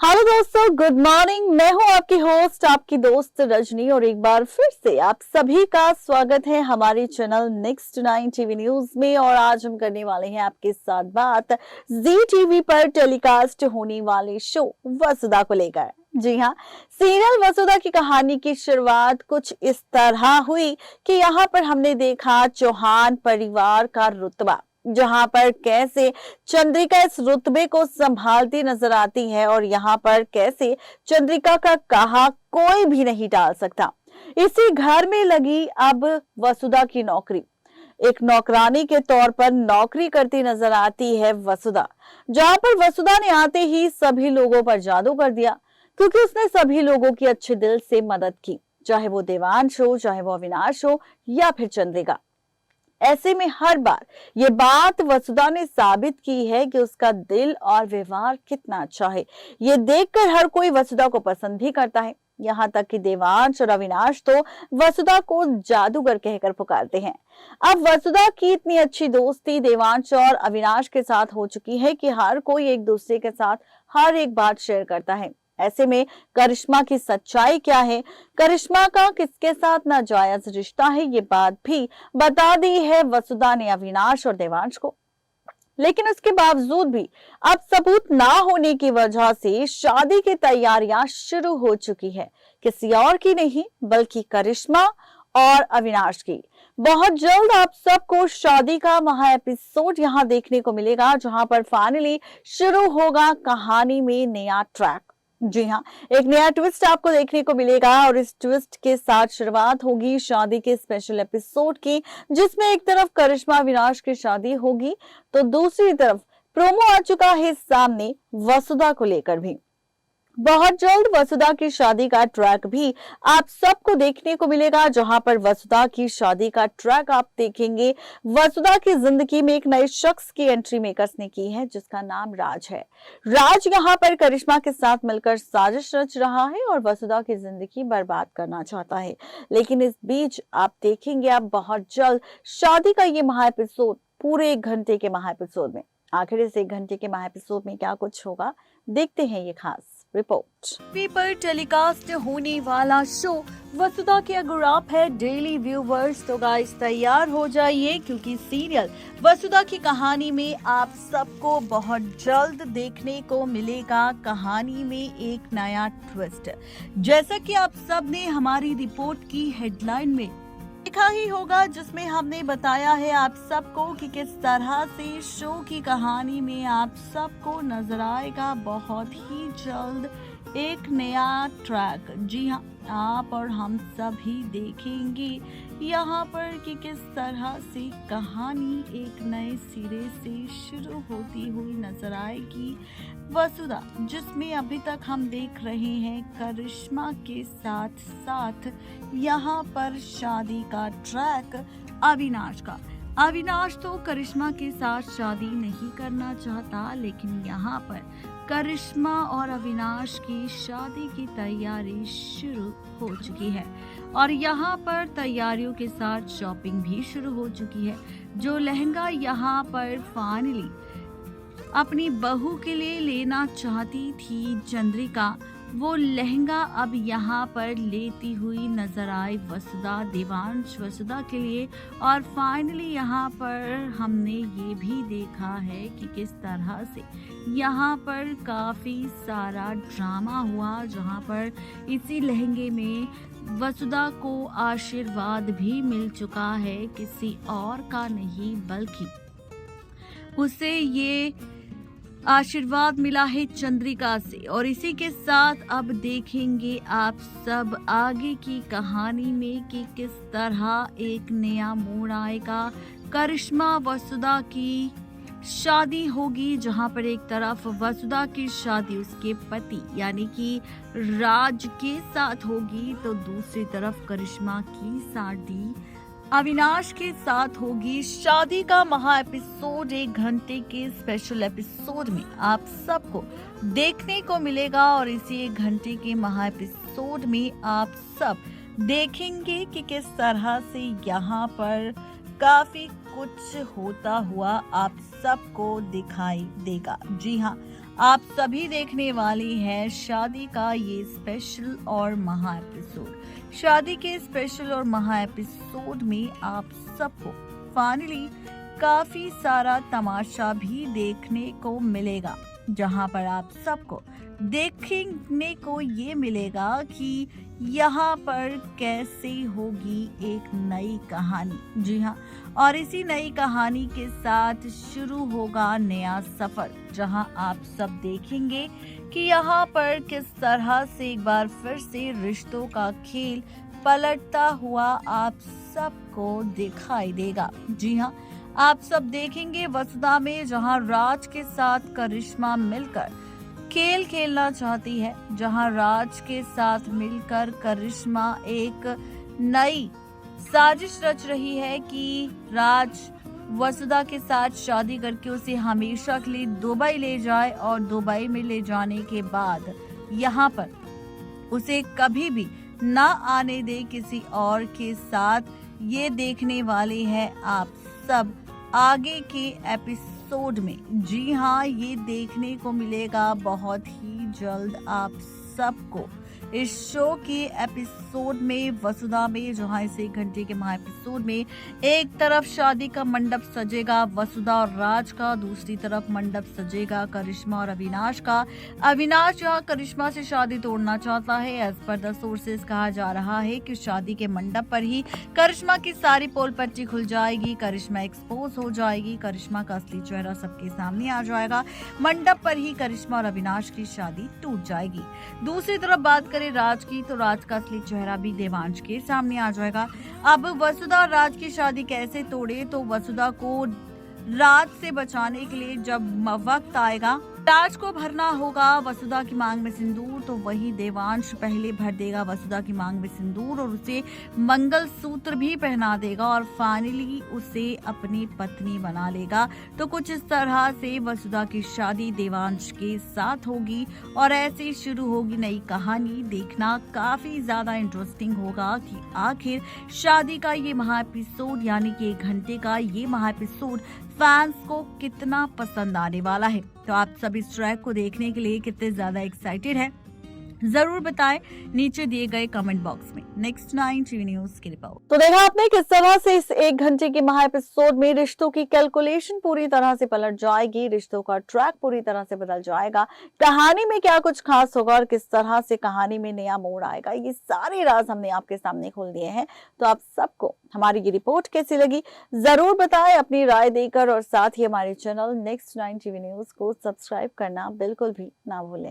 Hello दोस्तों, good morning. मैं हूं आपकी होस्ट, आपकी दोस्त रजनी, और एक बार फिर से आप सभी का स्वागत है हमारे चैनल नेक्स्ट 9 टीवी न्यूज में। और आज हम करने वाले हैं आपके साथ बात जी टीवी पर टेलीकास्ट होने वाले शो वसुधा को लेकर। जी हाँ, सीरियल वसुधा की कहानी की शुरुआत कुछ इस तरह हुई कि यहाँ पर हमने देखा चौहान परिवार का रुतबा, जहां पर कैसे चंद्रिका इस रुतबे को संभालती नजर आती है और यहाँ पर कैसे चंद्रिका का कहा कोई भी नहीं टाल सकता। इसी घर में लगी अब वसुधा की नौकरी, एक नौकरानी के तौर पर नौकरी करती नजर आती है वसुधा, जहां पर वसुधा ने आते ही सभी लोगों पर जादू कर दिया, क्योंकि उसने सभी लोगों की अच्छे दिल से मदद की, चाहे वो देवांश हो, चाहे वो अविनाश हो या फिर चंद्रिका। ऐसे में हर बार ये बात वसुधा ने साबित की है कि उसका दिल और व्यवहार कितना अच्छा है। ये देखकर हर कोई वसुधा को पसंद भी करता है, यहाँ तक कि देवांश और अविनाश तो वसुधा को जादूगर कहकर पुकारते हैं। अब वसुधा की इतनी अच्छी दोस्ती देवांश और अविनाश के साथ हो चुकी है कि हर कोई एक दूसरे के साथ हर एक बात शेयर करता है। ऐसे में करिश्मा की सच्चाई क्या है, करिश्मा का किसके साथ नाजायज रिश्ता है, ये बात भी बता दी है वसुधा ने अविनाश और देवांश को। लेकिन उसके बावजूद भी अब सबूत ना होने की वजह से शादी की तैयारियां शुरू हो चुकी है, किसी और की नहीं बल्कि करिश्मा और अविनाश की। बहुत जल्द आप सबको शादी का महा एपिसोड यहाँ देखने को मिलेगा, जहां पर फाइनली शुरू होगा कहानी में नया ट्रैक। जी हाँ, एक नया ट्विस्ट आपको देखने को मिलेगा और इस ट्विस्ट के साथ शुरुआत होगी शादी के स्पेशल एपिसोड की, जिसमें एक तरफ करिश्मा अविनाश की शादी होगी तो दूसरी तरफ प्रोमो आ चुका है सामने वसुधा को लेकर भी। बहुत जल्द वसुधा की शादी का ट्रैक भी आप सबको देखने को मिलेगा, जहां पर वसुधा की शादी का ट्रैक आप देखेंगे। वसुधा की जिंदगी में एक नए शख्स की एंट्री मेकर्स ने की है, जिसका नाम राज है। राज यहां पर करिश्मा के साथ मिलकर साजिश रच रहा है और वसुधा की जिंदगी बर्बाद करना चाहता है। लेकिन इस बीच आप देखेंगे आप बहुत जल्द शादी का ये महा एपिसोड, पूरे 1 घंटे के महा एपिसोड में। आखिर इस 1 घंटे के महा एपिसोड में क्या कुछ होगा, देखते हैं ये खास रिपोर्ट। टीवी पर टेलीकास्ट होने वाला शो वसुधा के अगर आप है डेली व्यूवर्स, तो गाइस तैयार हो जाइए, क्योंकि सीरियल वसुधा की कहानी में आप सबको बहुत जल्द देखने को मिलेगा कहानी में एक नया ट्विस्ट। जैसा कि आप सब ने हमारी रिपोर्ट की हेडलाइन में देखा ही होगा, जिसमें हमने बताया है आप सबको कि किस तरह से शो की कहानी में आप सबको नजर आएगा बहुत ही जल्द एक नया ट्रैक। जी हाँ, आप और हम सभी देखेंगे यहाँ पर कि किस तरह से कहानी एक नए सिरे से शुरू होती हुई नजर आएगी। वसुधा, जिसमें अभी तक हम देख रहे हैं करिश्मा के साथ साथ यहाँ पर शादी का ट्रैक अविनाश का। अविनाश तो करिश्मा के साथ शादी नहीं करना चाहता, लेकिन यहाँ पर करिश्मा और अविनाश की शादी की तैयारी शुरू हो चुकी है और यहाँ पर तैयारियों के साथ शॉपिंग भी शुरू हो चुकी है। जो लहंगा यहाँ पर फाइनली अपनी बहू के लिए लेना चाहती थी चंद्रिका, वो लहंगा अब यहाँ पर लेती हुई नजर आई वसुधा, देवांश वसुधा के लिए। और फाइनली यहाँ पर हमने ये भी देखा है कि किस तरह से यहाँ पर काफी सारा ड्रामा हुआ, जहाँ पर इसी लहंगे में वसुधा को आशीर्वाद भी मिल चुका है, किसी और का नहीं बल्कि उसे ये आशीर्वाद मिला है चंद्रिका से। और इसी के साथ अब देखेंगे आप सब आगे की कहानी में कि किस तरह एक नया मोड़ आएगा। करिश्मा वसुधा की शादी होगी, जहां पर एक तरफ वसुधा की शादी उसके पति यानी कि राज के साथ होगी, तो दूसरी तरफ करिश्मा की शादी अविनाश के साथ होगी। शादी का महा एपिसोड 1 घंटे के स्पेशल एपिसोड में आप सबको देखने को मिलेगा और इसी 1 घंटे के महा एपिसोड में आप सब देखेंगे कि किस तरह से यहाँ पर काफी कुछ होता हुआ आप सबको दिखाई देगा। जी हाँ, आप सभी देखने वाली हैं शादी का ये स्पेशल और महा एपिसोड। शादी के स्पेशल और महा एपिसोड में आप सबको फाइनली काफी सारा तमाशा भी देखने को मिलेगा, जहां पर आप सबको देखने को ये मिलेगा कि यहाँ पर कैसे होगी एक नई कहानी। जी हाँ, और इसी नई कहानी के साथ शुरू होगा नया सफर, जहां आप सब देखेंगे कि यहाँ पर किस तरह से एक बार फिर से रिश्तों का खेल पलटता हुआ आप सबको दिखाई देगा। जी हाँ, आप सब देखेंगे वसुधा में जहां राज के साथ करिश्मा मिलकर खेल खेलना चाहती है, जहां राज के साथ मिलकर करिश्मा एक नई साजिश रच रही है कि राज वसुधा के साथ शादी करके उसे हमेशा के लिए दुबई ले जाए और दुबई में ले जाने के बाद यहाँ पर उसे कभी भी ना आने दे किसी और के साथ। ये देखने वाले हैं आप सब आगे के एपिसोड में। जी हाँ, ये देखने को मिलेगा बहुत ही जल्द आप सबको इस शो के एपिसोड में। वसुधा में जहां इस 1 घंटे के महा एपिसोड में एक तरफ शादी का मंडप सजेगा वसुधा और राज का, दूसरी तरफ मंडप सजेगा करिश्मा और अविनाश का। अविनाश जहां करिश्मा से शादी तोड़ना चाहता है, एज पर द सोर्सेस कहा जा रहा है कि शादी के मंडप पर ही करिश्मा की सारी पोल पट्टी खुल जाएगी, करिश्मा एक्सपोज हो जाएगी, करिश्मा का असली चेहरा सबके सामने आ जाएगा, मंडप पर ही करिश्मा और अविनाश की शादी टूट जाएगी। दूसरी तरफ बात राज की, तो राज का असली चेहरा भी देवांश के सामने आ जाएगा। अब वसुधा और राज की शादी कैसे तोड़े, तो वसुधा को राज से बचाने के लिए जब वक्त आएगा, राज को भरना होगा वसुधा की मांग में सिंदूर, तो वही देवांश पहले भर देगा वसुधा की मांग में सिंदूर और उसे मंगलसूत्र भी पहना देगा और फाइनली उसे अपनी पत्नी बना लेगा। तो कुछ इस तरह से वसुधा की शादी देवांश के साथ होगी और ऐसे शुरू होगी नई कहानी। देखना काफी ज्यादा इंटरेस्टिंग होगा कि आखिर शादी का ये महा एपिसोड यानी कि 1 घंटे का ये महा एपिसोड फैंस को कितना पसंद आने वाला है। तो आप सब इस ट्रैक को देखने के लिए कितने ज्यादा एक्साइटेड हैं, जरूर बताएं नीचे दिए गए कमेंट बॉक्स में। नेक्स्ट 9 टीवी न्यूज की रिपोर्ट। तो देखा आपने किस तरह से इस 1 घंटे के महा एपिसोड में रिश्तों की कैलकुलेशन पूरी तरह से पलट जाएगी, रिश्तों का ट्रैक पूरी तरह से बदल जाएगा, कहानी में क्या कुछ खास होगा और किस तरह से कहानी में नया मोड़ आएगा, ये सारे राज हमने आपके सामने खोल दिए हैं। तो आप सबको हमारी ये रिपोर्ट कैसी लगी जरूर बताएं अपनी राय देकर, और साथ ही हमारे चैनल नेक्स्ट 9 टीवी न्यूज को सब्सक्राइब करना बिल्कुल भी ना भूलें।